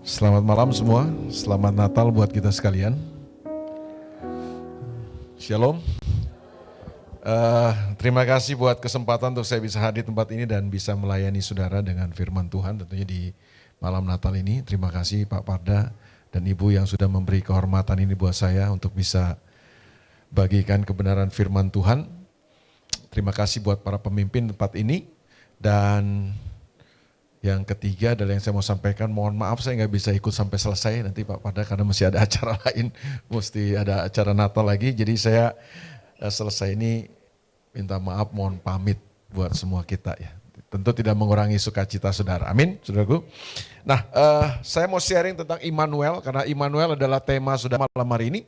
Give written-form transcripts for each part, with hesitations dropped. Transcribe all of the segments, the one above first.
Selamat malam semua, selamat Natal buat kita sekalian. Shalom. Terima kasih buat kesempatan untuk saya bisa hadir di tempat ini dan bisa melayani saudara dengan firman Tuhan tentunya di malam Natal ini. Terima kasih Pak Parda dan Ibu yang sudah memberi kehormatan ini buat saya untuk bisa bagikan kebenaran firman Tuhan. Terima kasih buat para pemimpin tempat ini. Dan yang ketiga adalah yang saya mau sampaikan, mohon maaf saya nggak bisa ikut sampai selesai nanti Pak Parda karena masih ada acara lain, mesti ada acara Natal lagi. Jadi saya selesai ini minta maaf, mohon pamit buat semua kita ya. Tentu tidak mengurangi sukacita saudara, amin saudaraku. Nah saya mau sharing tentang Immanuel karena Immanuel adalah tema saudara malam hari ini.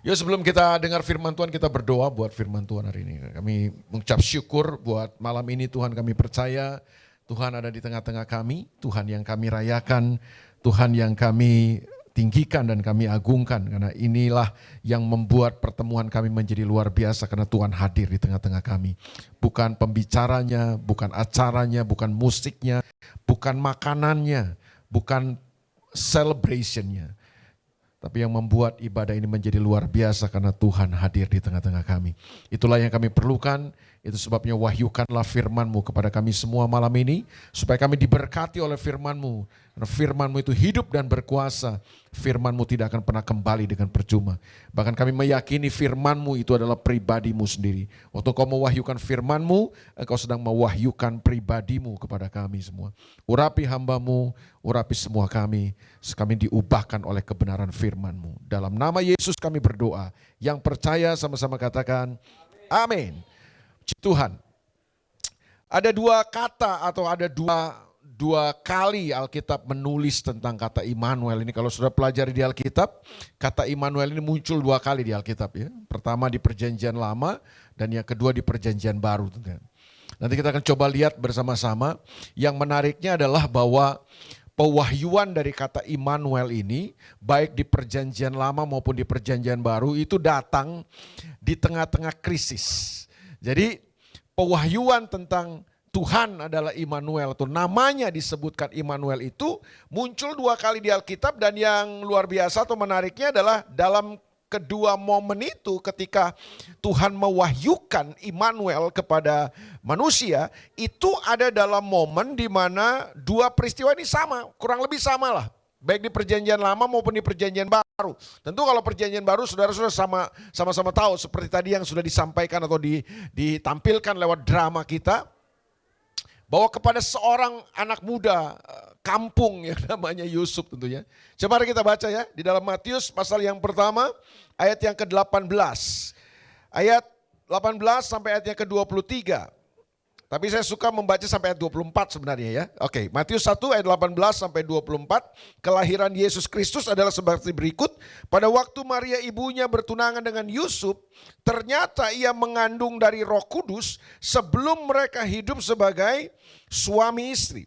Yuk sebelum kita dengar firman Tuhan, kita berdoa buat firman Tuhan hari ini. Kami mengucap syukur buat malam ini Tuhan, kami percaya Tuhan ada di tengah-tengah kami, Tuhan yang kami rayakan, Tuhan yang kami tinggikan dan kami agungkan. Karena inilah yang membuat pertemuan kami menjadi luar biasa karena Tuhan hadir di tengah-tengah kami. Bukan pembicaranya, bukan acaranya, bukan musiknya, bukan makanannya, bukan celebrationnya. Tapi yang membuat ibadah ini menjadi luar biasa karena Tuhan hadir di tengah-tengah kami. Itulah yang kami perlukan, itu sebabnya wahyukanlah firman-Mu kepada kami semua malam ini. Supaya kami diberkati oleh firman-Mu. Karena firman-Mu itu hidup dan berkuasa. Firman-Mu tidak akan pernah kembali dengan percuma. Bahkan kami meyakini firman-Mu itu adalah pribadi-Mu sendiri. Waktu Kau mewahyukan firman-Mu, Engkau sedang mewahyukan pribadi-Mu kepada kami semua. Urapi hamba-Mu, urapi semua kami diubahkan oleh kebenaran firman-Mu. Dalam nama Yesus kami berdoa. Yang percaya sama-sama katakan, amin. Puji Tuhan. Ada dua kata atau ada dua kali Alkitab menulis tentang kata Immanuel ini. Kalau sudah pelajari di Alkitab, kata Immanuel ini muncul dua kali di Alkitab ya. Pertama di Perjanjian Lama dan yang kedua di Perjanjian Baru. Nanti kita akan coba lihat bersama-sama. Yang menariknya adalah bahwa pewahyuan dari kata Immanuel ini, baik di Perjanjian Lama maupun di Perjanjian Baru, itu datang di tengah-tengah krisis. Jadi pewahyuan tentang Tuhan adalah Immanuel, atau namanya disebutkan Immanuel itu muncul dua kali di Alkitab. Dan yang luar biasa atau menariknya adalah dalam kedua momen itu ketika Tuhan mewahyukan Immanuel kepada manusia, itu ada dalam momen di mana dua peristiwa ini sama, kurang lebih sama lah. Baik di Perjanjian Lama maupun di Perjanjian Baru. Tentu kalau Perjanjian Baru saudara-saudara sama-sama tahu seperti tadi yang sudah disampaikan atau ditampilkan lewat drama kita. Bahwa kepada seorang anak muda kampung yang namanya Yusuf tentunya. Coba kita baca ya di dalam Matius pasal yang pertama ayat yang ke-18. Ayat 18 sampai ayat yang ke-23. Tapi saya suka membaca sampai ayat 24 sebenarnya ya. Oke, Matius 1 ayat 18 sampai 24. Kelahiran Yesus Kristus adalah seperti berikut. Pada waktu Maria ibunya bertunangan dengan Yusuf, ternyata ia mengandung dari Roh Kudus sebelum mereka hidup sebagai suami istri.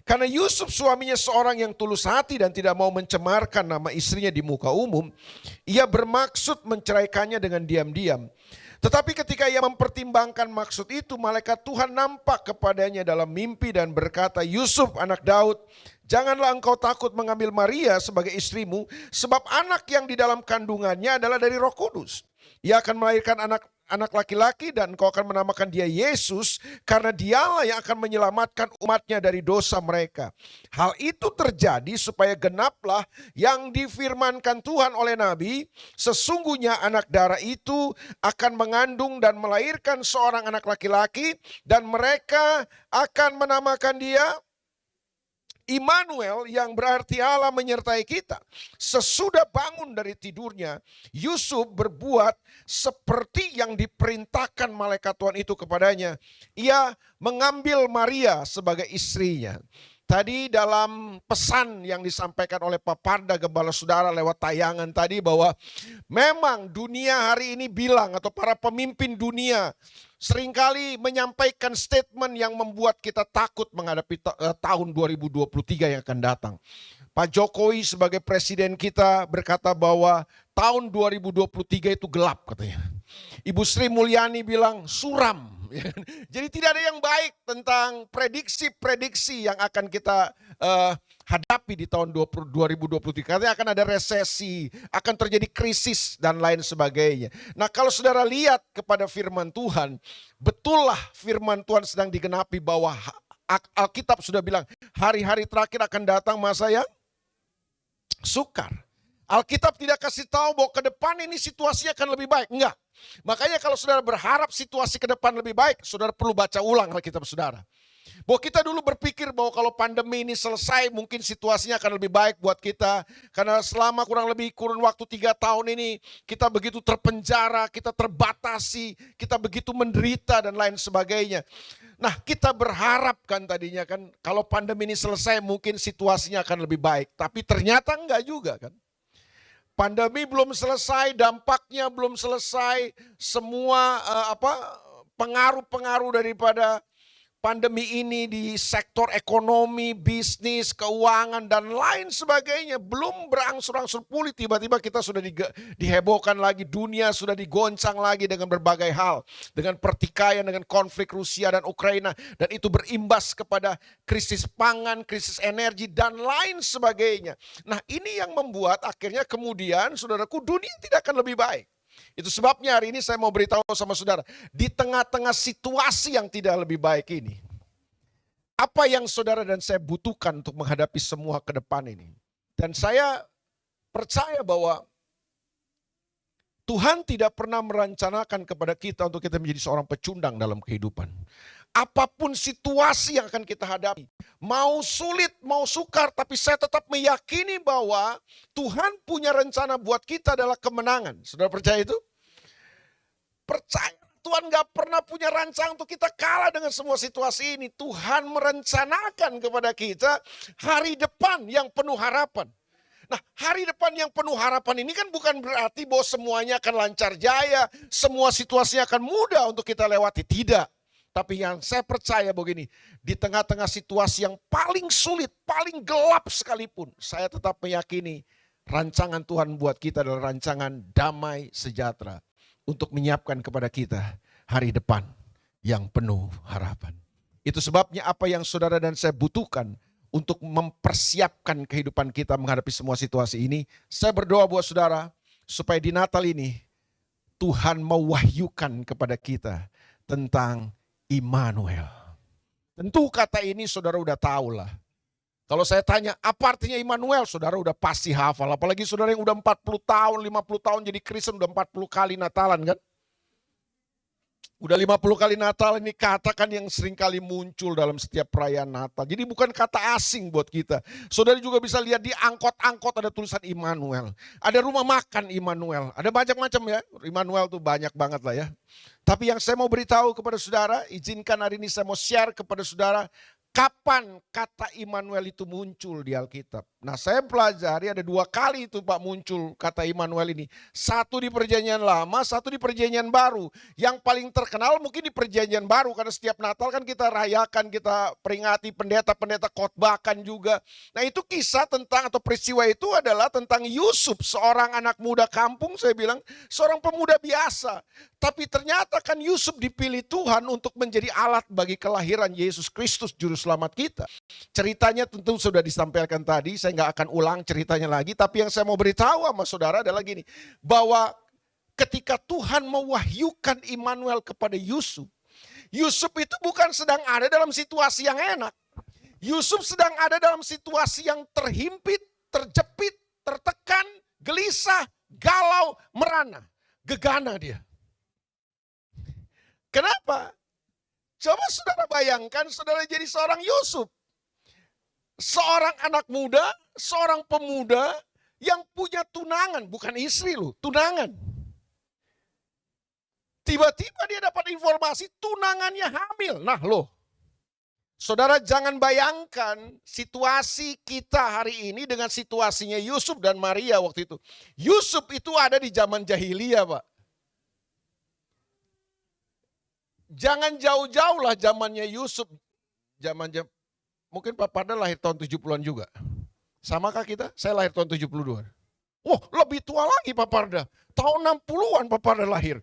Karena Yusuf suaminya seorang yang tulus hati dan tidak mau mencemarkan nama istrinya di muka umum, ia bermaksud menceraikannya dengan diam-diam. Tetapi ketika ia mempertimbangkan maksud itu, malaikat Tuhan nampak kepadanya dalam mimpi dan berkata, Yusuf anak Daud, janganlah engkau takut mengambil Maria sebagai istrimu, sebab anak yang di dalam kandungannya adalah dari Roh Kudus. Ia akan melahirkan anak laki-laki dan engkau akan menamakan dia Yesus, karena dialah yang akan menyelamatkan umatnya dari dosa mereka. Hal itu terjadi supaya genaplah yang difirmankan Tuhan oleh Nabi, sesungguhnya anak darah itu akan mengandung dan melahirkan seorang anak laki-laki, dan mereka akan menamakan dia Immanuel, yang berarti Allah menyertai kita. Sesudah bangun dari tidurnya, Yusuf berbuat seperti yang diperintahkan malaikat Tuhan itu kepadanya. Ia mengambil Maria sebagai istrinya. Tadi dalam pesan yang disampaikan oleh Pak Parda Gembala Saudara lewat tayangan tadi, bahwa memang dunia hari ini bilang, atau para pemimpin dunia seringkali menyampaikan statement yang membuat kita takut menghadapi tahun 2023 yang akan datang. Pak Jokowi sebagai presiden kita berkata bahwa tahun 2023 itu gelap katanya. Ibu Sri Mulyani bilang suram. Jadi tidak ada yang baik tentang prediksi-prediksi yang akan kita hadapi di tahun 2023. Katanya akan ada resesi, akan terjadi krisis dan lain sebagainya. Nah, kalau saudara lihat kepada firman Tuhan, betullah firman Tuhan sedang digenapi bahwa Alkitab sudah bilang hari-hari terakhir akan datang masa yang sukar. Alkitab tidak kasih tahu bahwa ke depan ini situasinya akan lebih baik. Enggak. Makanya kalau saudara berharap situasi ke depan lebih baik, saudara perlu baca ulang Alkitab saudara. Bahwa kita dulu berpikir bahwa kalau pandemi ini selesai mungkin situasinya akan lebih baik buat kita. Karena selama kurun waktu 3 tahun ini kita begitu terpenjara, kita terbatasi, kita begitu menderita dan lain sebagainya. Nah, kita berharap kan tadinya kan kalau pandemi ini selesai mungkin situasinya akan lebih baik. Tapi ternyata enggak juga kan. Pandemi belum selesai, dampaknya belum selesai, semua pengaruh-pengaruh daripada pandemi ini di sektor ekonomi, bisnis, keuangan, dan lain sebagainya belum berangsur-angsur pulih. Tiba-tiba kita sudah dihebohkan lagi, dunia sudah digoncang lagi dengan berbagai hal. Dengan pertikaian, dengan konflik Rusia dan Ukraina. Dan itu berimbas kepada krisis pangan, krisis energi, dan lain sebagainya. Nah, ini yang membuat akhirnya kemudian, saudaraku, dunia tidak akan lebih baik. Itu sebabnya hari ini saya mau beritahu sama saudara, di tengah-tengah situasi yang tidak lebih baik ini, apa yang saudara dan saya butuhkan untuk menghadapi semua ke depan ini. Dan saya percaya bahwa Tuhan tidak pernah merencanakan kepada kita untuk kita menjadi seorang pecundang dalam kehidupan. Apapun situasi yang akan kita hadapi, mau sulit, mau sukar, tapi saya tetap meyakini bahwa Tuhan punya rencana buat kita adalah kemenangan. Saudara percaya itu? Percaya Tuhan gak pernah punya rancangan untuk kita kalah dengan semua situasi ini. Tuhan merencanakan kepada kita hari depan yang penuh harapan. Nah, hari depan yang penuh harapan ini kan bukan berarti bahwa semuanya akan lancar jaya, semua situasinya akan mudah untuk kita lewati. Tidak. Tapi yang saya percaya begini, di tengah-tengah situasi yang paling sulit, paling gelap sekalipun, saya tetap meyakini rancangan Tuhan buat kita adalah rancangan damai sejahtera untuk menyiapkan kepada kita hari depan yang penuh harapan. Itu sebabnya apa yang saudara dan saya butuhkan untuk mempersiapkan kehidupan kita menghadapi semua situasi ini, saya berdoa buat saudara supaya di Natal ini Tuhan mewahyukan kepada kita tentang Immanuel. Tentu kata ini saudara udah tahu lah. Kalau saya tanya apa artinya Immanuel, saudara udah pasti hafal. Apalagi saudara yang udah 40 tahun, 50 tahun jadi Kristen, udah 40 kali Natalan kan. Udah 50 kali Natal ini katakan yang sering kali muncul dalam setiap perayaan Natal. Jadi bukan kata asing buat kita. Saudara juga bisa lihat di angkot-angkot ada tulisan Immanuel. Ada rumah makan Immanuel. Ada macam-macam ya. Immanuel tuh banyak banget lah ya. Tapi yang saya mau beritahu kepada saudara, izinkan hari ini saya mau share kepada saudara kapan kata Immanuel itu muncul di Alkitab. Nah, saya pelajari ada 2 kali itu Pak muncul kata Immanuel ini. Satu di Perjanjian Lama, satu di Perjanjian Baru. Yang paling terkenal mungkin di Perjanjian Baru karena setiap Natal kan kita rayakan, kita peringati, pendeta-pendeta khotbahkan juga. Nah, itu kisah tentang atau peristiwa itu adalah tentang Yusuf, seorang anak muda kampung, saya bilang seorang pemuda biasa. Tapi ternyata kan Yusuf dipilih Tuhan untuk menjadi alat bagi kelahiran Yesus Kristus juru selamat kita. Ceritanya tentu sudah disampaikan tadi, saya nggak akan ulang ceritanya lagi. Tapi yang saya mau beritahu sama saudara adalah gini, bahwa ketika Tuhan mewahyukan Immanuel kepada Yusuf, Yusuf itu bukan sedang ada dalam situasi yang enak. Yusuf sedang ada dalam situasi yang terhimpit, terjepit, tertekan, gelisah, galau, merana, gegana dia. Kenapa? Coba saudara bayangkan saudara jadi seorang Yusuf. Seorang anak muda, seorang pemuda yang punya tunangan, bukan istri loh, tunangan. Tiba-tiba dia dapat informasi tunangannya hamil. Nah loh, saudara jangan bayangkan situasi kita hari ini dengan situasinya Yusuf dan Maria waktu itu. Yusuf itu ada di zaman jahiliyah Pak. Jangan jauh-jauh lah zamannya Yusuf. Mungkin Pak Parda lahir tahun 70-an juga. Samakah kita? Saya lahir tahun 72. Wah, lebih tua lagi Pak Parda. Tahun 60-an Pak Parda lahir.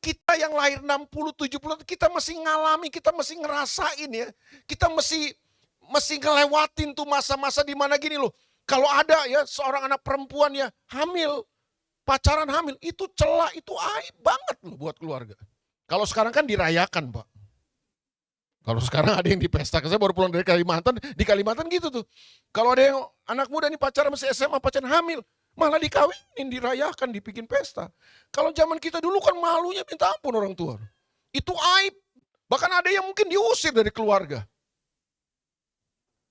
Kita yang lahir 60, 70, kita masih ngalami, kita masih ngerasain ya. Kita masih ngelewatin tuh masa-masa di mana gini loh. Kalau ada ya seorang anak perempuan ya hamil, pacaran hamil, itu celah, itu aib banget loh buat keluarga. Kalau sekarang kan dirayakan Pak. Kalau sekarang ada yang di pesta, saya baru pulang dari Kalimantan, di Kalimantan gitu tuh. Kalau ada yang anak muda nih pacaran masih SMA, pacaran hamil, malah dikawinin, dirayakan, dibikin pesta. Kalau zaman kita dulu kan malunya minta ampun orang tua. Itu aib. Bahkan ada yang mungkin diusir dari keluarga.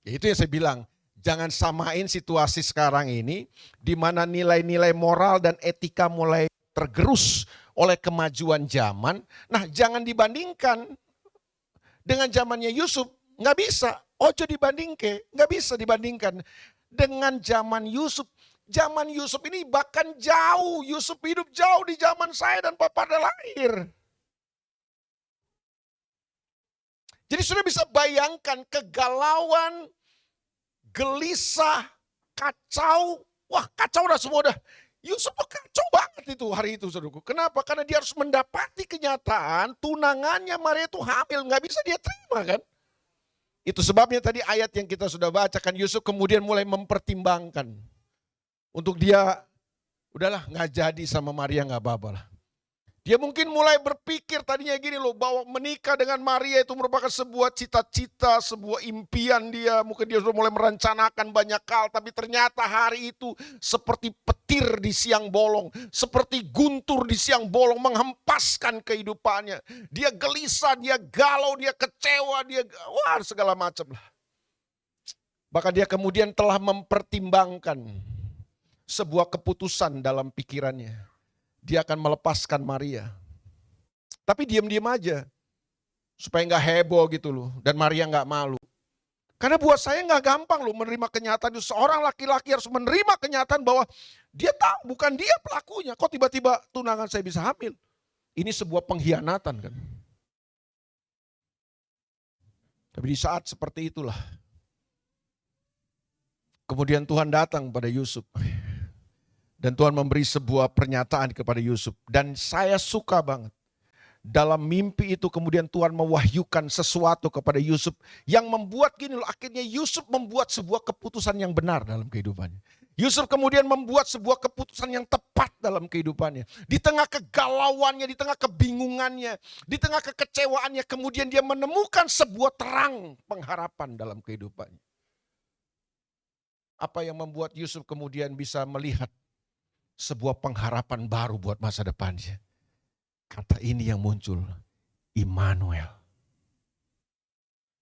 Ya itu yang saya bilang, jangan samain situasi sekarang ini di mana nilai-nilai moral dan etika mulai tergerus oleh kemajuan zaman. Nah, jangan dibandingkan dengan zamannya Yusuf. Nggak bisa. Ojo dibandingke, nggak bisa dibandingkan dengan zaman Yusuf. Zaman Yusuf ini bahkan jauh, Yusuf hidup jauh di zaman saya dan Papa ada lahir. Jadi sudah bisa bayangkan kegalauan, gelisah, kacau. Wah kacau dah semua dah. Yusuf kacau banget itu hari itu saudaraku. Kenapa? Karena dia harus mendapati kenyataan tunangannya Maria itu hamil. Nggak bisa dia terima kan. Itu sebabnya tadi ayat yang kita sudah bacakan. Yusuf kemudian mulai mempertimbangkan. Untuk dia, udahlah nggak jadi sama Maria nggak apa-apa lah. Dia mungkin mulai berpikir tadinya gini loh, bahwa menikah dengan Maria itu merupakan sebuah cita-cita, sebuah impian dia. Mungkin dia sudah mulai merencanakan banyak hal, tapi ternyata hari itu seperti petir di siang bolong, seperti guntur di siang bolong menghempaskan kehidupannya. Dia gelisah, dia galau, dia kecewa, dia wah segala macam lah. Bahkan dia kemudian telah mempertimbangkan sebuah keputusan dalam pikirannya. Dia akan melepaskan Maria. Tapi diam-diam aja. Supaya nggak heboh gitu loh. Dan Maria nggak malu. Karena buat saya nggak gampang loh menerima kenyataan itu. Seorang laki-laki harus menerima kenyataan bahwa dia tahu bukan dia pelakunya. Kok tiba-tiba tunangan saya bisa hamil? Ini sebuah pengkhianatan kan. Tapi di saat seperti itulah. Kemudian Tuhan datang pada Yusuf. Dan Tuhan memberi sebuah pernyataan kepada Yusuf. Dan saya suka banget. Dalam mimpi itu kemudian Tuhan mewahyukan sesuatu kepada Yusuf. Yang membuat gini loh, akhirnya Yusuf membuat sebuah keputusan yang benar dalam kehidupannya. Yusuf kemudian membuat sebuah keputusan yang tepat dalam kehidupannya. Di tengah kegalauannya, di tengah kebingungannya, di tengah kekecewaannya. Kemudian dia menemukan sebuah terang pengharapan dalam kehidupannya. Apa yang membuat Yusuf kemudian bisa melihat sebuah pengharapan baru buat masa depannya. Kata ini yang muncul, Immanuel.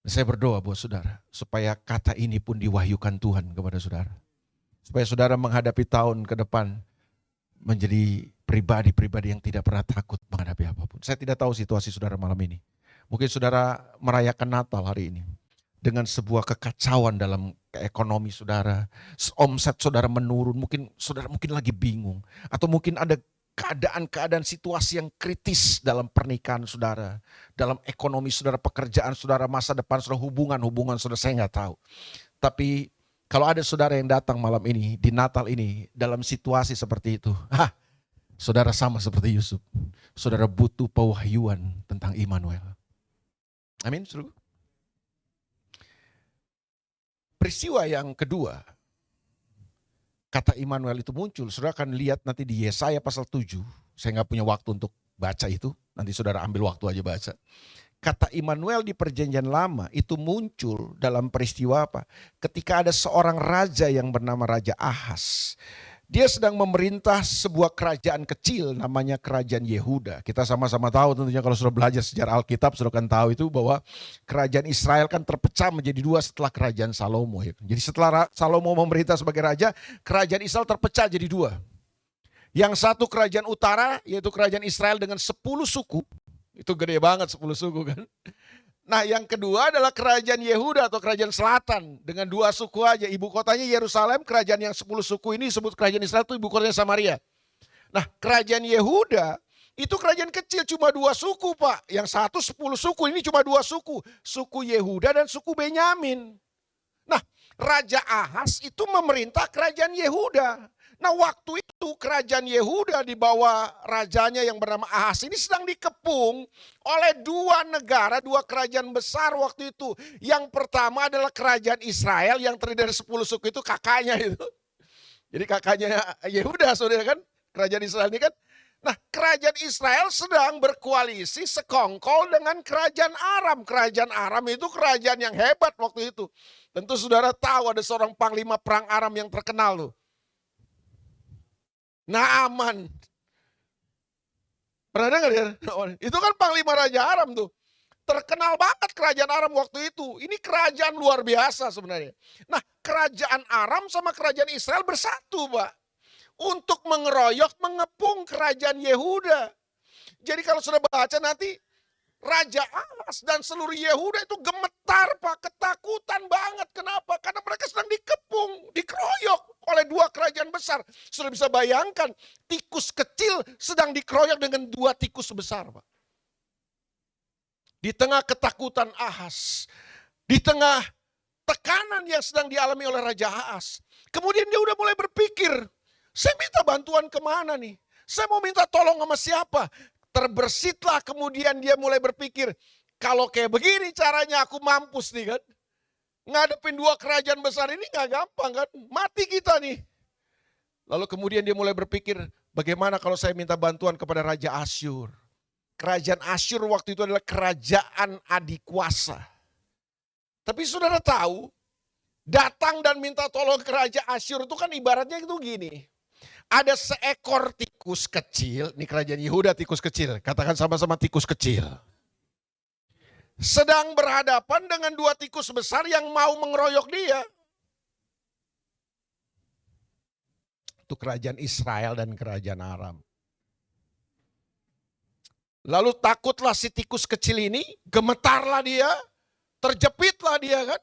Saya berdoa buat saudara, supaya kata ini pun diwahyukan Tuhan kepada saudara. Supaya saudara menghadapi tahun ke depan, menjadi pribadi-pribadi yang tidak pernah takut menghadapi apapun. Saya tidak tahu situasi saudara malam ini. Mungkin saudara merayakan Natal hari ini. Dengan sebuah kekacauan dalam ekonomi saudara, omset saudara menurun, mungkin saudara lagi bingung. Atau mungkin ada keadaan-keadaan situasi yang kritis dalam pernikahan saudara, dalam ekonomi saudara, pekerjaan saudara, masa depan saudara, hubungan saudara, saya nggak tahu. Tapi kalau ada saudara yang datang malam ini, di Natal ini, dalam situasi seperti itu, saudara sama seperti Yusuf. Saudara butuh pewahyuan tentang Immanuel. Amin, saudara. Peristiwa yang kedua, kata Immanuel itu muncul. Saudara akan lihat nanti di Yesaya pasal 7. Saya nggak punya waktu untuk baca itu. Nanti saudara ambil waktu aja baca. Kata Immanuel di perjanjian lama itu muncul dalam peristiwa apa? Ketika ada seorang raja yang bernama Raja Ahas. Dia sedang memerintah sebuah kerajaan kecil namanya kerajaan Yehuda. Kita sama-sama tahu tentunya kalau sudah belajar sejarah Alkitab sudah kan tahu itu bahwa kerajaan Israel kan terpecah menjadi dua setelah kerajaan Salomo. Jadi setelah Salomo memerintah sebagai raja, kerajaan Israel terpecah jadi dua. Yang satu kerajaan utara yaitu kerajaan Israel dengan 10 suku. Itu gede banget 10 suku kan. Nah yang kedua adalah kerajaan Yehuda atau kerajaan selatan dengan 2 suku aja. Ibu kotanya Yerusalem, kerajaan yang 10 suku ini disebut kerajaan Israel itu ibu kotanya Samaria. Nah kerajaan Yehuda itu kerajaan kecil cuma 2 suku Pak. Yang satu 10 suku, ini cuma 2 suku. Suku Yehuda dan suku Benyamin. Nah Raja Ahas itu memerintah kerajaan Yehuda. Nah waktu itu kerajaan Yehuda di bawah rajanya yang bernama Ahas ini sedang dikepung oleh dua negara, dua kerajaan besar waktu itu. Yang pertama adalah kerajaan Israel yang terdiri dari 10 suku itu kakaknya itu. Jadi kakaknya Yehuda saudara kan, kerajaan Israel ini kan. Nah kerajaan Israel sedang berkoalisi sekongkol dengan kerajaan Aram. Kerajaan Aram itu kerajaan yang hebat waktu itu. Tentu saudara tahu ada seorang panglima perang Aram yang terkenal loh. Naaman. Pernah dengar ya? Itu kan panglima Raja Aram tuh. Terkenal banget kerajaan Aram waktu itu. Ini kerajaan luar biasa sebenarnya. Nah kerajaan Aram sama kerajaan Israel bersatu Pak. Untuk mengeroyok, mengepung kerajaan Yehuda. Jadi kalau sudah baca nanti, Raja Ahas dan seluruh Yehuda itu gemetar Pak, ketakutan banget. Kenapa? Karena mereka sedang dikepung, dikeroyok oleh dua kerajaan besar. Sudah bisa bayangkan, tikus kecil sedang dikeroyok dengan dua tikus besar Pak. Di tengah ketakutan Ahas, di tengah tekanan yang sedang dialami oleh Raja Ahas. Kemudian dia udah mulai berpikir, saya minta bantuan kemana nih? Saya mau minta tolong sama siapa? Terbersitlah kemudian dia mulai berpikir, kalau kayak begini caranya aku mampus nih kan. Ngadepin dua kerajaan besar ini gak gampang kan, mati kita nih. Lalu kemudian dia mulai berpikir, bagaimana kalau saya minta bantuan kepada Raja Asyur. Kerajaan Asyur waktu itu adalah kerajaan adikuasa. Tapi saudara tahu, datang dan minta tolong ke Raja Asyur itu kan ibaratnya itu gini. Ada seekor tikus kecil, ini kerajaan Yehuda tikus kecil, katakan sama-sama tikus kecil. Sedang berhadapan dengan dua tikus besar yang mau mengeroyok dia. Itu kerajaan Israel dan kerajaan Aram. Lalu takutlah si tikus kecil ini, gemetarlah dia, terjepitlah dia kan.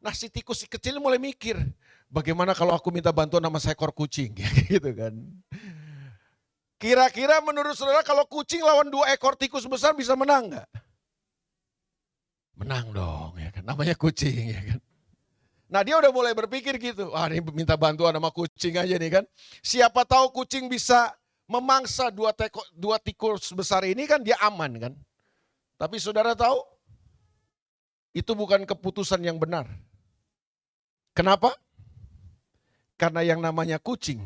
Nah si tikus kecil mulai mikir, bagaimana kalau aku minta bantuan sama seekor kucing, gitu kan. Kira-kira menurut saudara kalau kucing lawan dua ekor tikus besar bisa menang nggak? Menang dong, ya kan. Namanya kucing, ya kan. Nah dia udah mulai berpikir gitu, ini minta bantuan sama kucing aja nih kan. Siapa tahu kucing bisa memangsa dua tikus besar ini kan dia aman kan. Tapi saudara tahu, itu bukan keputusan yang benar. Kenapa? Karena yang namanya kucing,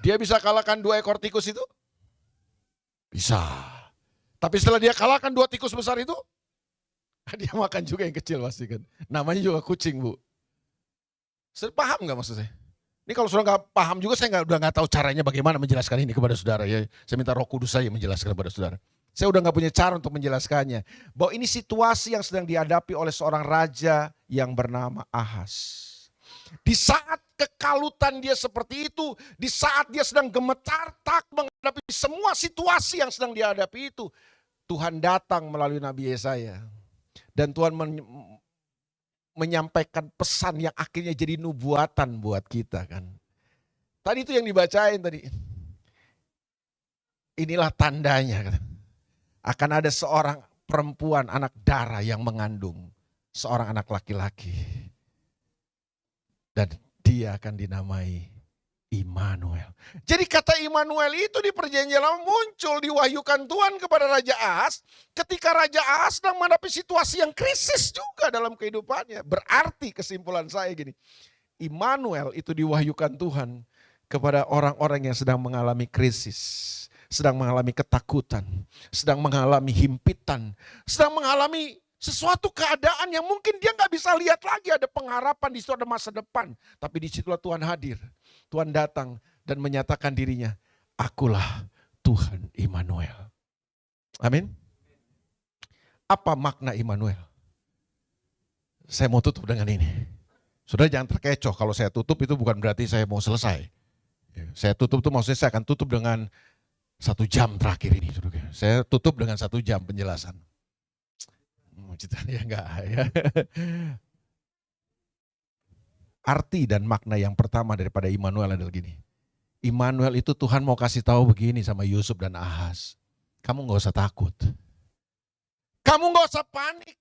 dia bisa kalahkan dua ekor tikus itu? Bisa. Tapi setelah dia kalahkan dua tikus besar itu, dia makan juga yang kecil pasti kan. Namanya juga kucing Bu. Paham gak maksud saya? Ini kalau sudah gak paham juga saya udah gak tahu caranya bagaimana menjelaskan ini kepada saudara. Ya. Saya minta Roh Kudus saya menjelaskan kepada saudara. Saya udah gak punya cara untuk menjelaskannya. Bahwa ini situasi yang sedang dihadapi oleh seorang raja yang bernama Ahas. Di saat kekalutan dia seperti itu, di saat dia sedang gemetar tak menghadapi semua situasi yang sedang dihadapi itu, Tuhan datang melalui Nabi Yesaya. Dan Tuhan menyampaikan pesan yang akhirnya jadi nubuatan buat kita kan. Tadi itu yang dibacain tadi. Inilah tandanya kan. Akan ada seorang perempuan anak darah yang mengandung seorang anak laki-laki. Dan dia akan dinamai Immanuel. Jadi kata Immanuel itu di perjanjian lama muncul diwahyukan Tuhan kepada Raja Ahas. Ketika Raja Ahas sedang menghadapi situasi yang krisis juga dalam kehidupannya. Berarti kesimpulan saya gini. Immanuel itu diwahyukan Tuhan kepada orang-orang yang sedang mengalami krisis. Sedang mengalami ketakutan, sedang mengalami himpitan, sedang mengalami sesuatu keadaan yang mungkin dia gak bisa lihat lagi. Ada pengharapan, di situ ada masa depan. Tapi di situlah Tuhan hadir. Tuhan datang dan menyatakan dirinya, akulah Tuhan Immanuel. Amin. Apa makna Immanuel? Saya mau tutup dengan ini. Saudara jangan terkecoh, kalau saya tutup itu bukan berarti saya mau selesai. Saya tutup itu maksudnya saya akan tutup dengan 1 jam terakhir ini. Saya tutup dengan 1 jam penjelasan. Ya enggak ya. Arti dan makna yang pertama daripada Immanuel adalah gini. Immanuel itu Tuhan mau kasih tahu begini sama Yusuf dan Ahas. Kamu gak usah takut. Kamu gak usah panik.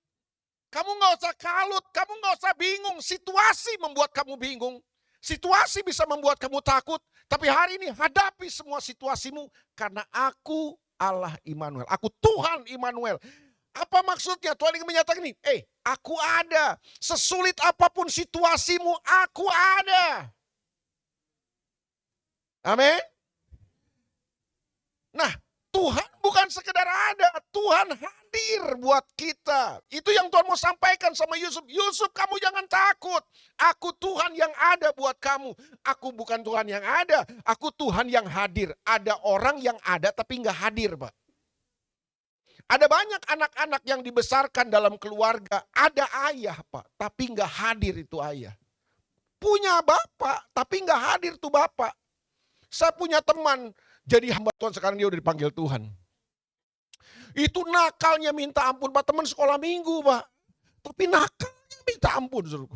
Kamu nggak usah kalut, kamu nggak usah bingung. Situasi membuat kamu bingung. Situasi bisa membuat kamu takut. Tapi hari ini hadapi semua situasimu. Karena aku Allah Immanuel. Aku Tuhan Immanuel. Apa maksudnya? Tuhan ingin menyatakan ini. Aku ada. Sesulit apapun situasimu, aku ada. Amin. Nah, Tuhan bukan sekedar ada, Tuhan hadir buat kita. Itu yang Tuhan mau sampaikan sama Yusuf. Yusuf, kamu jangan takut. Aku Tuhan yang ada buat kamu. Aku bukan Tuhan yang ada, aku Tuhan yang hadir. Ada orang yang ada tapi nggak hadir, Pak. Ada banyak anak-anak yang dibesarkan dalam keluarga. Ada ayah, Pak, tapi nggak hadir itu ayah. Punya bapak, tapi nggak hadir tuh bapak. Saya punya teman, jadi hamba Tuhan, sekarang dia udah dipanggil Tuhan. Itu nakalnya minta ampun, Pak. Teman sekolah minggu, Pak. Tapi nakalnya minta ampun, suruhku.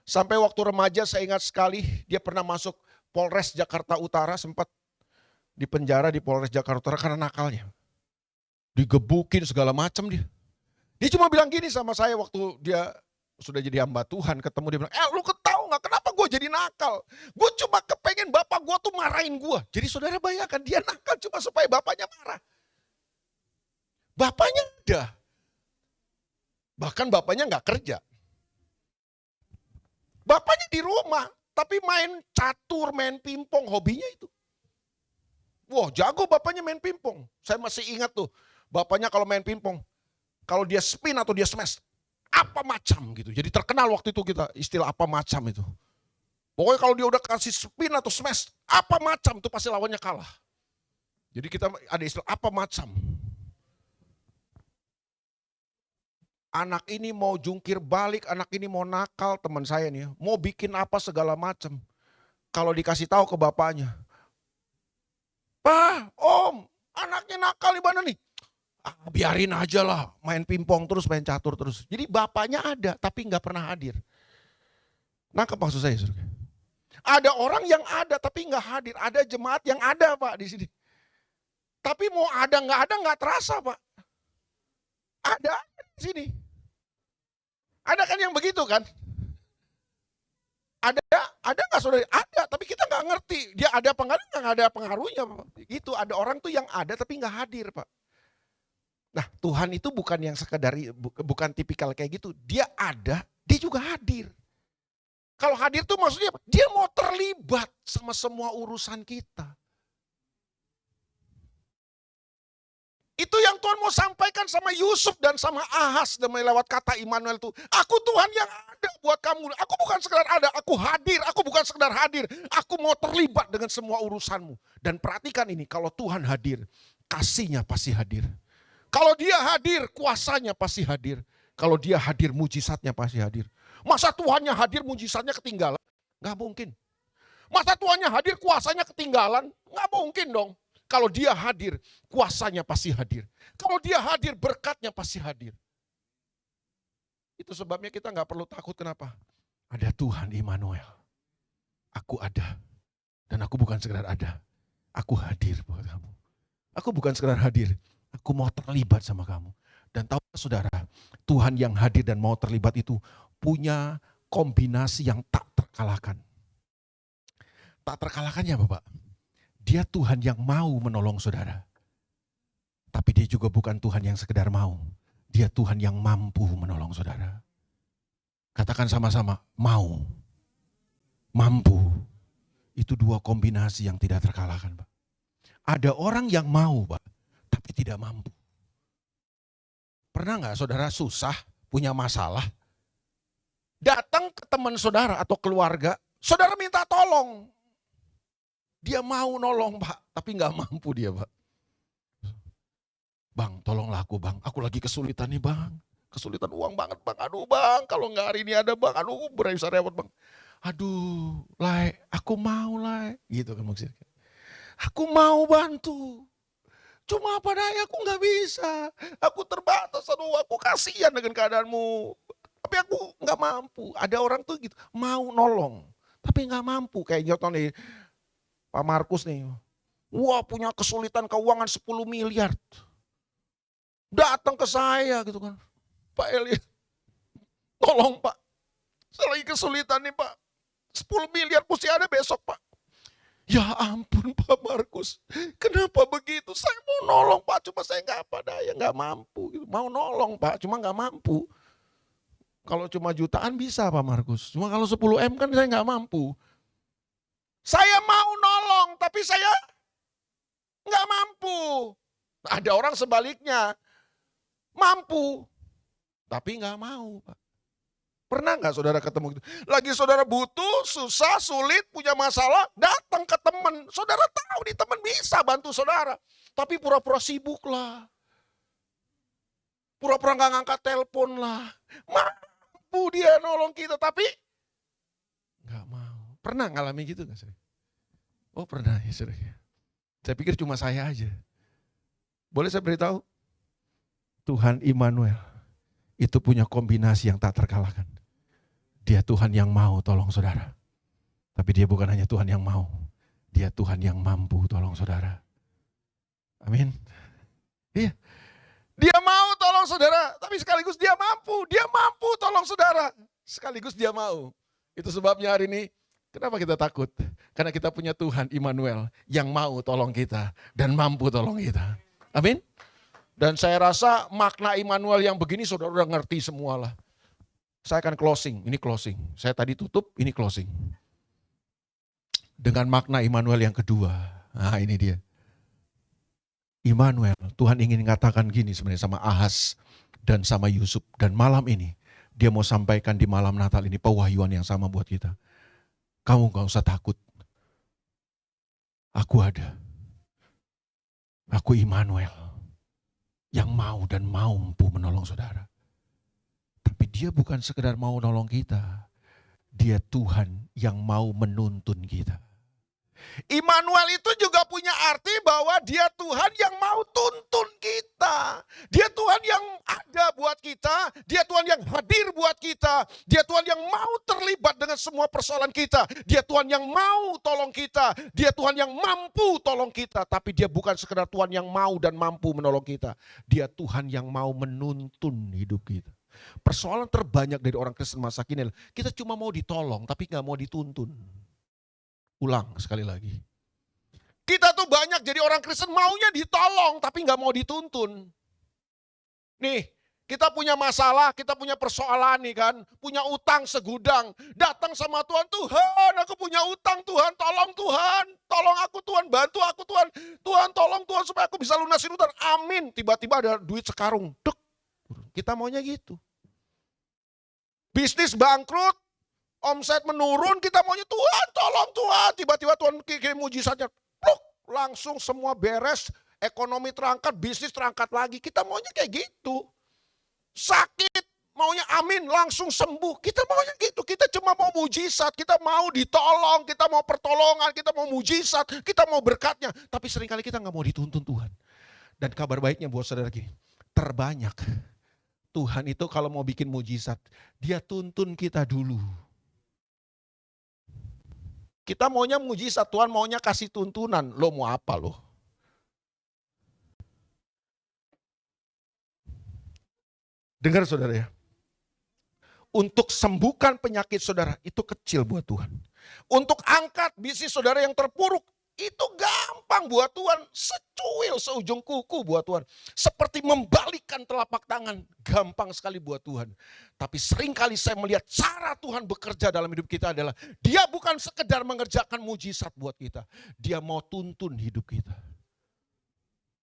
Sampai waktu remaja saya ingat sekali, dia pernah masuk Polres Jakarta Utara, sempat di penjara di Polres Jakarta Utara karena nakalnya. Digebukin segala macam dia. Dia cuma bilang gini sama saya waktu dia sudah jadi hamba Tuhan, ketemu dia bilang, lu tahu nggak kenapa gue jadi nakal? Gue cuma kepengen bapak gue tuh marahin gue. Jadi saudara bayangkan dia nakal cuma supaya bapaknya marah. Bapaknya ada. Bahkan bapaknya nggak kerja. Bapaknya di rumah, tapi main catur, main pingpong, hobinya itu. Wah, jago bapaknya main pingpong. Saya masih ingat tuh, bapaknya kalau main pingpong, kalau dia spin atau dia smash, apa macam gitu. Jadi terkenal waktu itu kita istilah apa macam itu. Pokoknya kalau dia udah kasih spin atau smash, apa macam itu pasti lawannya kalah. Jadi kita ada istilah apa macam. Anak ini mau jungkir balik, anak ini mau nakal, teman saya nih, mau bikin apa segala macam. Kalau dikasih tahu ke bapaknya, Pak, Om, anaknya nakal di mana nih? Biarin aja lah, main pingpong terus, main catur terus. Jadi bapaknya ada, tapi nggak pernah hadir. Nangkep maksud saya, saudara? Ada orang yang ada, tapi nggak hadir. Ada jemaat yang ada, Pak, di sini. Tapi mau ada nggak terasa, Pak. Ada di sini. Ada kan yang begitu kan? Ada nggak saudara? Ada, tapi kita nggak ngerti. Dia ada apa nggak ada pengaruhnya, Pak. Itu ada orang tuh yang ada tapi nggak hadir, Pak. Nah, Tuhan itu bukan yang sekedar, bukan tipikal kayak gitu. Dia ada, dia juga hadir. Kalau hadir tuh maksudnya apa? Dia mau terlibat sama semua urusan kita. Itu yang Tuhan mau sampaikan sama Yusuf dan sama Ahaz lewat kata Immanuel itu. Aku Tuhan yang ada buat kamu. Aku bukan sekedar ada, aku hadir. Aku bukan sekedar hadir. Aku mau terlibat dengan semua urusanmu. Dan perhatikan ini, kalau Tuhan hadir, kasihnya pasti hadir. Kalau dia hadir, kuasanya pasti hadir. Kalau dia hadir, mujizatnya pasti hadir. Masa Tuhannya hadir, mujizatnya ketinggalan? Gak mungkin. Masa Tuhannya hadir, kuasanya ketinggalan? Gak mungkin dong. Kalau dia hadir, kuasanya pasti hadir. Kalau dia hadir, berkatnya pasti hadir. Itu sebabnya kita gak perlu takut, kenapa? Ada Tuhan Immanuel. Aku ada. Dan aku bukan sekedar ada. Aku hadir buat kamu. Aku bukan sekedar hadir. Aku mau terlibat sama kamu. Dan tahu saudara, Tuhan yang hadir dan mau terlibat itu punya kombinasi yang tak terkalahkan. Tak terkalahkannya Bapak. Dia Tuhan yang mau menolong saudara. Tapi dia juga bukan Tuhan yang sekedar mau. Dia Tuhan yang mampu menolong saudara. Katakan sama-sama, mau. Mampu. Itu dua kombinasi yang tidak terkalahkan, Pak. Ada orang yang mau, Pak, tapi tidak mampu. Pernah nggak saudara susah, punya masalah, datang ke teman saudara atau keluarga, saudara minta tolong. Dia mau nolong, Pak, tapi nggak mampu dia, Pak. Bang, tolonglah aku, Bang. Aku lagi kesulitan nih, Bang. Kesulitan uang banget, Bang. Aduh, Bang, kalau nggak hari ini ada, Bang. Aduh, bisa repot, Bang. Aduh, Lai, aku mau, Lai. Gitu kan maksudnya. Aku mau bantu. Cuma apa daya aku nggak bisa. Aku terbatas, aduh, aku kasihan dengan keadaanmu. Tapi aku nggak mampu. Ada orang tuh gitu, mau nolong. Tapi nggak mampu. Kayak contoh nih, Pak Markus nih, wah punya kesulitan keuangan 10 miliar. Datang ke saya gitu kan. Pak Eli, tolong Pak. Saya lagi kesulitan nih Pak. 10 miliar mesti ada besok Pak. Ya ampun Pak Markus, kenapa begitu? Saya mau nolong Pak, cuma saya nggak apa daya, nggak mampu. Mau nolong Pak, cuma nggak mampu. Kalau cuma jutaan bisa Pak Markus, cuma kalau 10 M kan saya nggak mampu. Saya mau nolong, tapi saya nggak mampu. Ada orang sebaliknya, mampu, tapi nggak mau Pak. Pernah nggak saudara ketemu gitu? Lagi saudara butuh, susah, sulit, punya masalah, datang ke teman. Saudara tahu nih teman bisa bantu saudara. Tapi pura-pura sibuk lah. Pura-pura nggak ngangkat telepon lah. Mampu dia nolong kita, tapi nggak mau. Pernah ngalami gitu nggak sih? Oh pernah ya saudara. Saya pikir cuma saya aja. Boleh saya beritahu? Tuhan Immanuel itu punya kombinasi yang tak terkalahkan. Dia Tuhan yang mau tolong saudara. Tapi dia bukan hanya Tuhan yang mau. Dia Tuhan yang mampu tolong saudara. Amin. Iya. Dia mau tolong saudara, tapi sekaligus dia mampu. Dia mampu tolong saudara. Sekaligus dia mau. Itu sebabnya hari ini, kenapa kita takut? Karena kita punya Tuhan Immanuel yang mau tolong kita dan mampu tolong kita. Amin. Dan saya rasa makna Immanuel yang begini saudara udah ngerti semualah. Saya akan closing, ini closing. Saya tadi tutup, ini closing. Dengan makna Immanuel yang kedua. Nah ini dia. Immanuel, Tuhan ingin mengatakan gini sebenarnya sama Ahaz dan sama Yusuf. Dan malam ini, dia mau sampaikan di malam Natal ini pewahyuan yang sama buat kita. Kamu gak usah takut. Aku ada. Aku Immanuel. Yang mau dan mampu menolong saudara. Tapi dia bukan sekedar mau nolong kita. Dia Tuhan yang mau menuntun kita. Immanuel itu juga punya arti bahwa dia Tuhan yang mau tuntun kita. Dia Tuhan yang ada buat kita. Dia Tuhan yang hadir buat kita. Dia Tuhan yang mau terlibat dengan semua persoalan kita. Dia Tuhan yang mau tolong kita. Dia Tuhan yang mampu tolong kita. Tapi dia bukan sekedar Tuhan yang mau dan mampu menolong kita. Dia Tuhan yang mau menuntun hidup kita. Persoalan terbanyak dari orang Kristen masa kini adalah kita cuma mau ditolong tapi gak mau dituntun. Ulang sekali lagi. Kita tuh banyak jadi orang Kristen maunya ditolong tapi gak mau dituntun. Nih, kita punya masalah, kita punya persoalan nih kan. Punya utang segudang. Datang sama Tuhan, Tuhan aku punya utang Tuhan, tolong Tuhan. Tolong aku Tuhan, bantu aku Tuhan. Tuhan tolong Tuhan supaya aku bisa lunasin utang. Amin. Tiba-tiba ada duit sekarung. Dek. Kita maunya gitu. Bisnis bangkrut, omset menurun, kita maunya Tuhan tolong Tuhan. Tiba-tiba Tuhan kirim mujizatnya, pluk, langsung semua beres, ekonomi terangkat, bisnis terangkat lagi. Kita maunya kayak gitu. Sakit, maunya amin, langsung sembuh. Kita maunya gitu, kita cuma mau mujizat, kita mau ditolong, kita mau pertolongan, kita mau mujizat, kita mau berkatnya. Tapi seringkali kita gak mau dituntun Tuhan. Dan kabar baiknya buat saudara gini, terbanyak Tuhan itu kalau mau bikin mujizat, dia tuntun kita dulu. Kita maunya mujizat, Tuhan maunya kasih tuntunan. Lo mau apa lo? Dengar saudara ya. Untuk sembuhkan penyakit saudara, itu kecil buat Tuhan. Untuk angkat bisnis saudara yang terpuruk, itu gampang buat Tuhan. Secuil seujung kuku buat Tuhan. Seperti membalikkan telapak tangan. Gampang sekali buat Tuhan. Tapi seringkali saya melihat cara Tuhan bekerja dalam hidup kita adalah dia bukan sekedar mengerjakan mujizat buat kita. Dia mau tuntun hidup kita.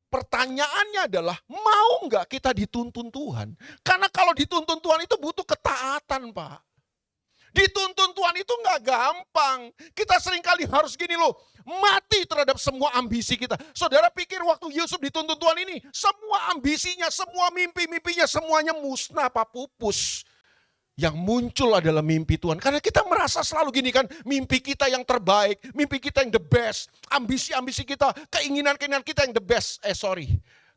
Pertanyaannya adalah mau nggak kita dituntun Tuhan? Karena kalau dituntun Tuhan itu butuh ketaatan Pak. Dituntun Tuhan itu nggak gampang. Kita seringkali harus gini loh, mati terhadap semua ambisi kita. Saudara pikir waktu Yusuf dituntun Tuhan ini, semua ambisinya, semua mimpi-mimpinya, semuanya musnah Pak, pupus. Yang muncul adalah mimpi Tuhan. Karena kita merasa selalu gini kan, mimpi kita yang terbaik, mimpi kita yang the best, ambisi-ambisi kita, keinginan-keinginan kita yang the best.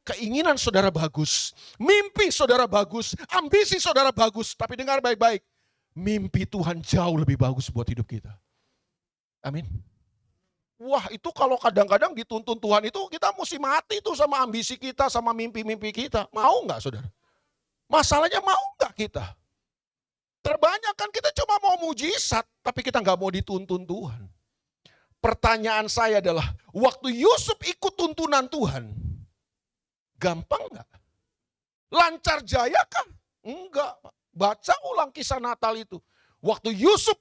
Keinginan saudara bagus, mimpi saudara bagus, ambisi saudara bagus. Tapi dengar baik-baik. Mimpi Tuhan jauh lebih bagus buat hidup kita. Amin. Wah itu kalau kadang-kadang dituntun Tuhan itu kita mesti mati tuh sama ambisi kita, sama mimpi-mimpi kita. Mau nggak saudara? Masalahnya mau nggak kita? Terbanyak kan kita cuma mau mujizat, tapi kita nggak mau dituntun Tuhan. Pertanyaan saya adalah, waktu Yusuf ikut tuntunan Tuhan, gampang nggak? Lancar jaya kan? Enggak. Baca ulang kisah Natal itu. Waktu Yusuf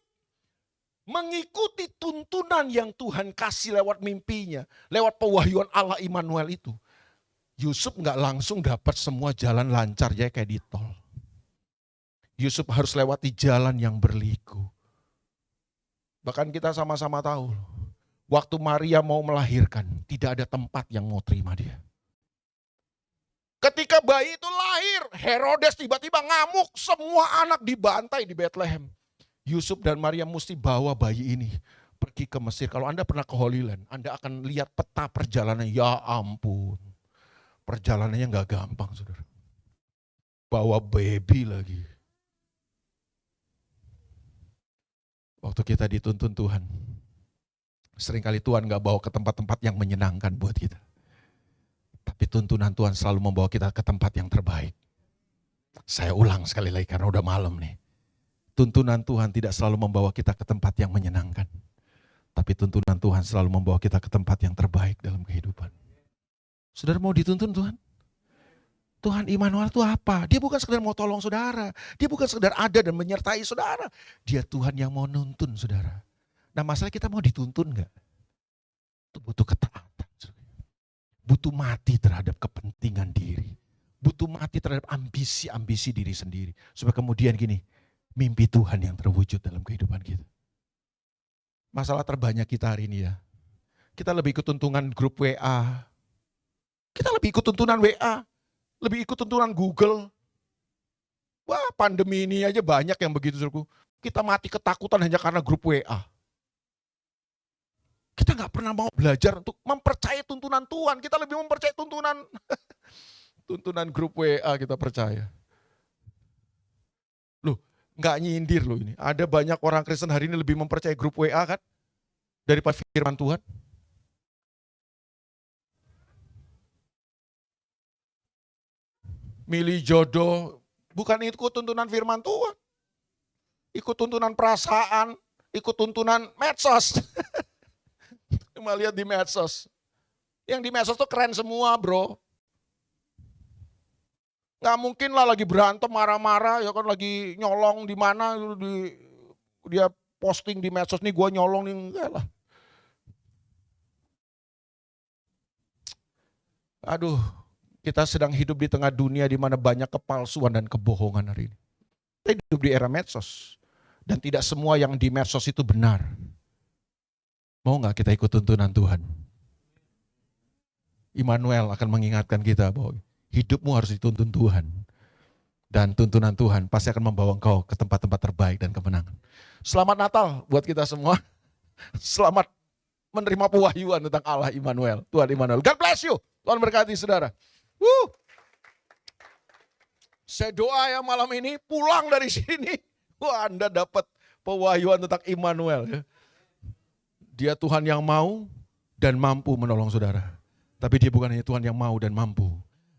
mengikuti tuntunan yang Tuhan kasih lewat mimpinya, lewat pewahyuan Allah Immanuel itu, Yusuf nggak langsung dapat semua jalan lancar jaya kayak di tol. Yusuf harus lewati jalan yang berliku. Bahkan kita sama-sama tahu, waktu Maria mau melahirkan, tidak ada tempat yang mau terima dia. Ketika bayi itu lahir, Herodes tiba-tiba ngamuk, semua anak dibantai di Bethlehem. Yusuf dan Maria mesti bawa bayi ini pergi ke Mesir. Kalau Anda pernah ke Holy Land, Anda akan lihat peta perjalanan. Ya ampun, perjalanannya gak gampang, saudara. Bawa baby lagi. Waktu kita dituntun Tuhan, seringkali Tuhan gak bawa ke tempat-tempat yang menyenangkan buat kita. Tapi tuntunan Tuhan selalu membawa kita ke tempat yang terbaik. Saya ulang sekali lagi karena udah malam nih. Tuntunan Tuhan tidak selalu membawa kita ke tempat yang menyenangkan. Tapi tuntunan Tuhan selalu membawa kita ke tempat yang terbaik dalam kehidupan. Saudara mau dituntun Tuhan? Tuhan Immanuel itu apa? Dia bukan sekedar mau tolong saudara. Dia bukan sekedar ada dan menyertai saudara. Dia Tuhan yang mau nuntun saudara. Nah masalah kita mau dituntun gak? Itu butuh ketaatan. Butuh mati terhadap kepentingan diri. Butuh mati terhadap ambisi-ambisi diri sendiri. Supaya kemudian gini, mimpi Tuhan yang terwujud dalam kehidupan kita. Masalah terbanyak kita hari ini ya. Kita lebih ikut tuntunan grup WA. Kita lebih ikut tuntunan WA. Lebih ikut tuntunan Google. Wah pandemi ini aja banyak yang begitu. Kita mati ketakutan hanya karena grup WA. Kita gak pernah mau belajar untuk mempercayai tuntunan Tuhan. Kita lebih mempercayai tuntunan tuntunan grup WA kita percaya. Loh, gak nyindir loh ini. Ada banyak orang Kristen hari ini lebih mempercayai grup WA kan daripada firman Tuhan. Milih jodoh, bukan ikut tuntunan firman Tuhan. Ikut tuntunan perasaan, ikut tuntunan medsos. Cuma lihat di medsos. Yang di medsos tuh keren semua bro. Gak mungkin lah lagi berantem marah-marah, ya kan lagi nyolong di mana, dia posting di medsos nih gue nyolong nih, enggak lah. Aduh, kita sedang hidup di tengah dunia di mana banyak kepalsuan dan kebohongan hari ini. Kita hidup di era medsos. Dan tidak semua yang di medsos itu benar. Mau gak kita ikut tuntunan Tuhan? Immanuel akan mengingatkan kita bahwa hidupmu harus dituntun Tuhan. Dan tuntunan Tuhan pasti akan membawa engkau ke tempat-tempat terbaik dan kemenangan. Selamat Natal buat kita semua. Selamat menerima pewahyuan tentang Allah Immanuel. Tuhan Immanuel. God bless you. Tuhan berkati saudara. Saya doa ya malam ini pulang dari sini. Wah Anda dapat pewahyuan tentang Immanuel. Ya. Dia Tuhan yang mau dan mampu menolong saudara. Tapi dia bukan hanya Tuhan yang mau dan mampu.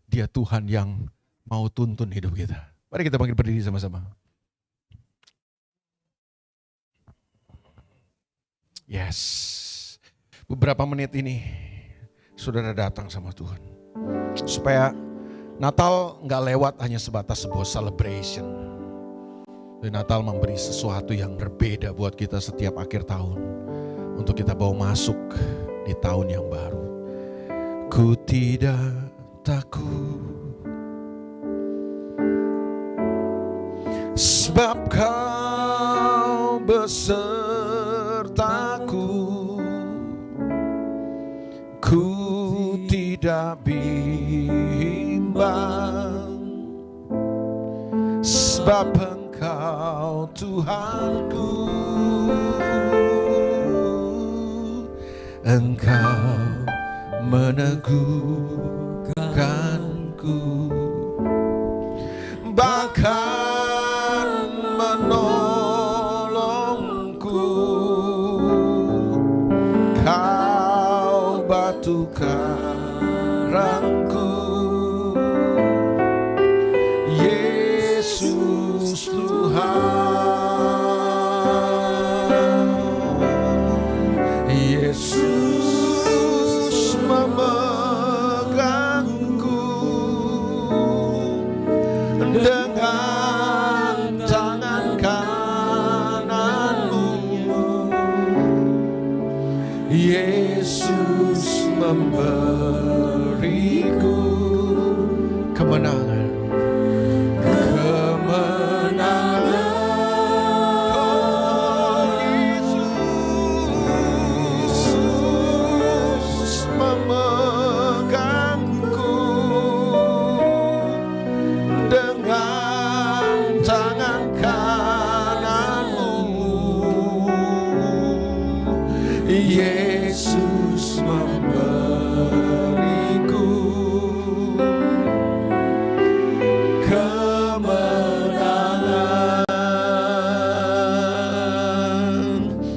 Dia Tuhan yang mau tuntun hidup kita. Mari kita bangkit berdiri sama-sama. Yes. Beberapa menit ini saudara datang sama Tuhan. Supaya Natal gak lewat hanya sebatas sebuah celebration. Dan Natal memberi sesuatu yang berbeda buat kita setiap akhir tahun. Untuk kita bawa masuk di tahun yang baru. Ku tidak takut, sebab kau besertaku. Ku tidak bimbang, sebab Engkau Tuhanku. Engkau meneguhkanku, bahkan menolongku. Kau batu karangku, Yesus Tuhan. memberiku kemenangan. Yesus memberiku kemenangan.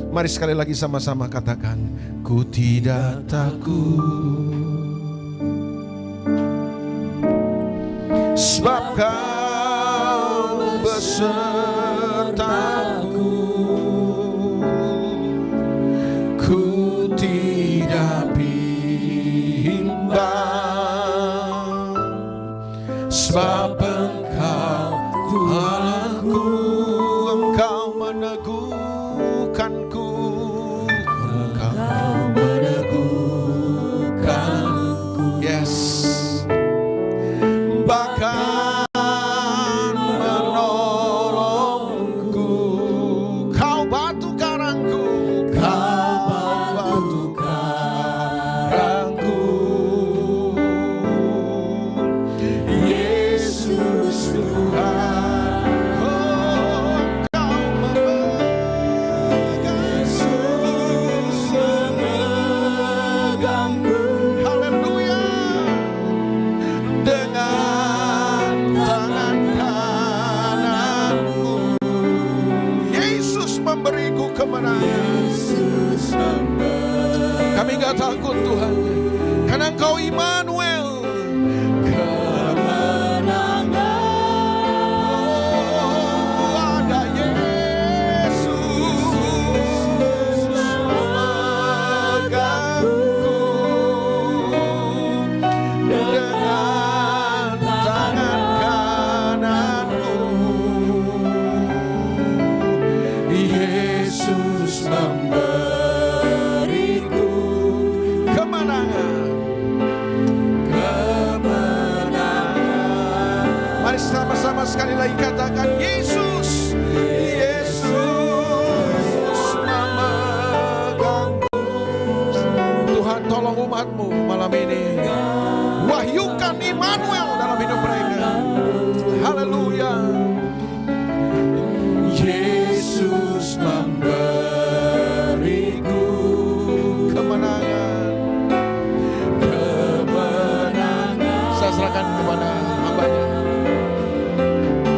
Mari sekali lagi sama-sama katakan, ku tidak takut, sebab kau besertaku. Ku tidak bimbang, sebab Engkau Tuhanku, Engkau meneguhkanku, Engkau meneguhkanku. Yes, bahkan menolongku. Kau batu karangku, Yesus Tuhan, Engkau memegangku, haleluya, dengan tangan kananmu. Yesus memberiku kemenangan. Kami gak takut Tuhan, karena Engkau Immanuel. Sama-sama sekali lagi katakan, Yesus, Yesus memegangku. Tuhan tolong umat-Mu malam ini, wahyukan Immanuel dalam hidup mereka. Haleluya. Yesus memberiku kemenangan. Saya serahkan